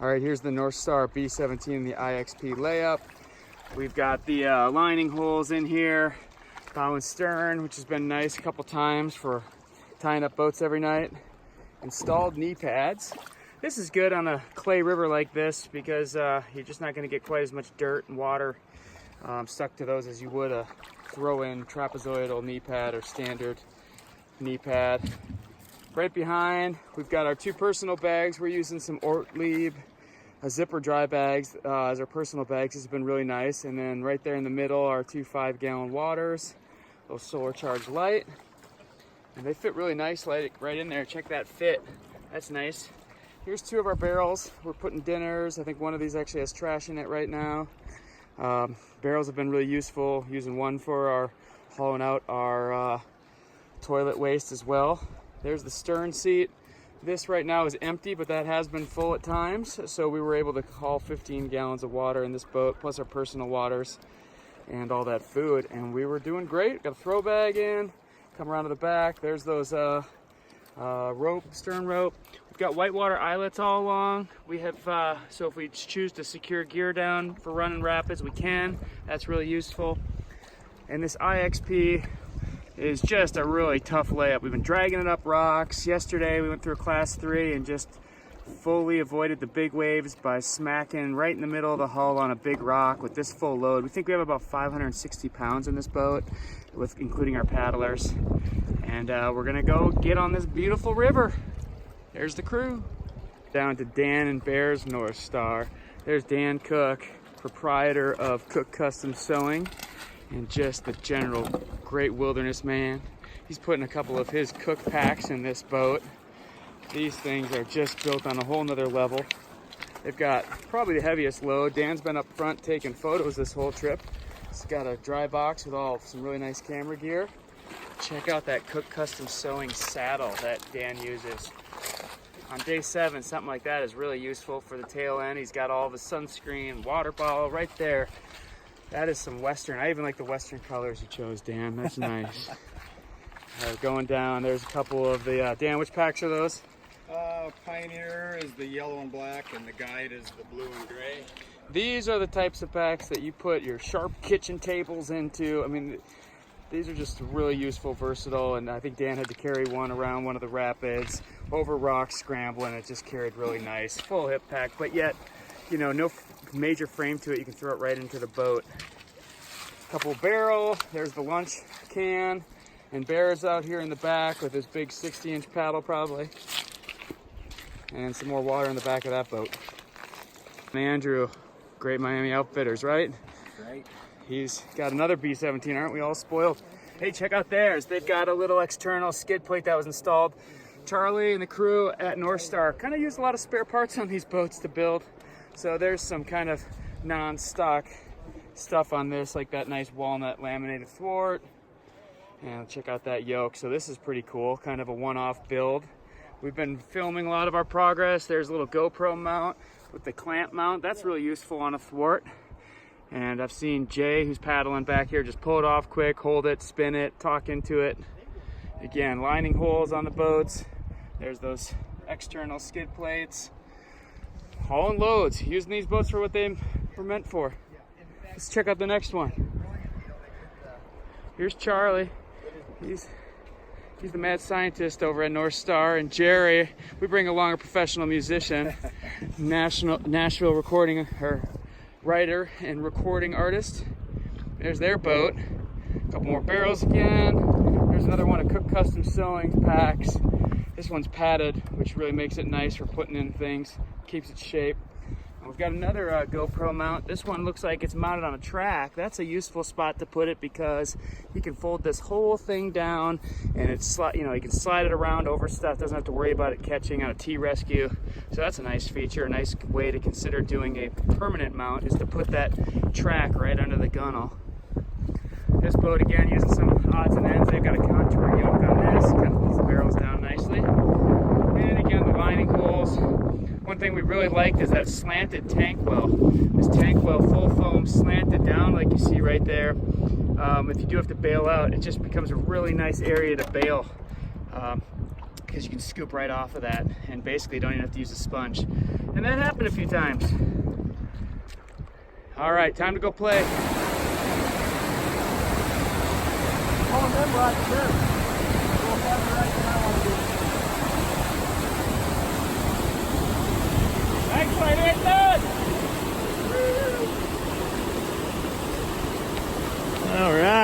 All right, here's the Northstar B17, the IXP layup. We've got the lining holes in here, bow and stern, which has been nice a couple times for tying up boats every night. Installed knee pads. This is good on a clay river like this because you're just not going to get quite as much dirt and water stuck to those as you would a throw-in trapezoidal knee pad or standard knee pad. Right behind, we've got our two personal bags. We're using some Ortlieb zipper dry bags as our personal bags. This has been really nice. And then right there in the middle, our two 5-gallon waters, those solar charged light. And they fit really nice right in there. Check that fit. That's nice. Here's two of our barrels. We're putting dinners. I think one of these actually has trash in it right now. Barrels have been really useful. Using one for our hollowing out our toilet waste as well. There's the stern seat. This right now is empty, but that has been full at times. So we were able to haul 15 gallons of water in this boat, plus our personal waters and all that food. And we were doing great. Got a throw bag in, come around to the back. There's those rope, stern rope. We've got whitewater eyelets all along. We have, so if we choose to secure gear down for running rapids, we can. That's really useful. And this IXP is just a really tough layup. We've been dragging it up rocks. Yesterday we went through a class 3 and just fully avoided the big waves by smacking right in the middle of the hull on a big rock with this full load. We think we have about 560 pounds in this boat, with including our paddlers. And we're gonna go get on this beautiful river. There's the crew. Down to Dan and Bear's Northstar. There's Dan Cook, proprietor of Cook Custom Sewing, and just the general great wilderness man. He's putting a couple of his Cook packs in this boat. These things are just built on a whole nother level. They've got probably the heaviest load. Dan's been up front taking photos this whole trip. He's got a dry box with some really nice camera gear. Check out that Cook Custom Sewing saddle that Dan uses. On day 7, something like that is really useful for the tail end. He's got all of his sunscreen, water bottle right there. That is some Western. I even like the Western colors you chose, Dan. That's nice. Going down, there's a couple of the, Dan, which packs are those? Pioneer is the yellow and black, and the Guide is the blue and gray. These are the types of packs that you put your sharp kitchen tables into. I mean, these are just really useful, versatile, and I think Dan had to carry one around one of the rapids, over rocks, scrambling. It just carried really nice. Full hip pack, but yet, you know, no major frame to it. You can throw it right into the boat. Couple barrel, there's the lunch can, and Bear's out here in the back with his big 60-inch paddle probably. And some more water in the back of that boat. And Andrew, Great Miami Outfitters, right? Right. He's got another B17, aren't we all spoiled? Hey, check out theirs. They've got a little external skid plate that was installed. Charlie and the crew at Northstar kind of use a lot of spare parts on these boats to build. So there's some kind of non-stock stuff on this, like that nice walnut laminated thwart. And check out that yoke. So this is pretty cool, kind of a one-off build. We've been filming a lot of our progress. There's a little GoPro mount with the clamp mount. That's really useful on a thwart. And I've seen Jay, who's paddling back here, just pull it off quick, hold it, spin it, talk into it. Again, lining holes on the boats. There's those external skid plates. Hauling loads, using these boats for what they were meant for. Let's check out the next one. Here's Charlie. He's the mad scientist over at Northstar, and Jerry, we bring along a professional musician, Nashville recording, or writer and recording artist. There's their boat. A couple more barrels again. There's another one of Cook Custom Sewing packs. This one's padded, which really makes it nice for putting in things, keeps its shape. And we've got another GoPro mount. This one looks like it's mounted on a track. That's a useful spot to put it because you can fold this whole thing down, and it's, you know, you can slide it around over stuff. Doesn't have to worry about it catching on a T-rescue. So that's a nice feature. A nice way to consider doing a permanent mount is to put that track right under the gunnel. This boat again using some odds and ends. They've got a contour yoke on this. Kind of pulls the barrels down nicely. And again, the lining holes. One thing we really liked is that slanted tank well. This tank well full foam slanted down like you see right there. If you do have to bail out, it just becomes a really nice area to bail. Because you can scoop right off of that and basically don't even have to use a sponge. And that happened a few times. All right, time to go play. Oh, and then right here. Go left, right, and I want to do it. Thanks, my dad. All right.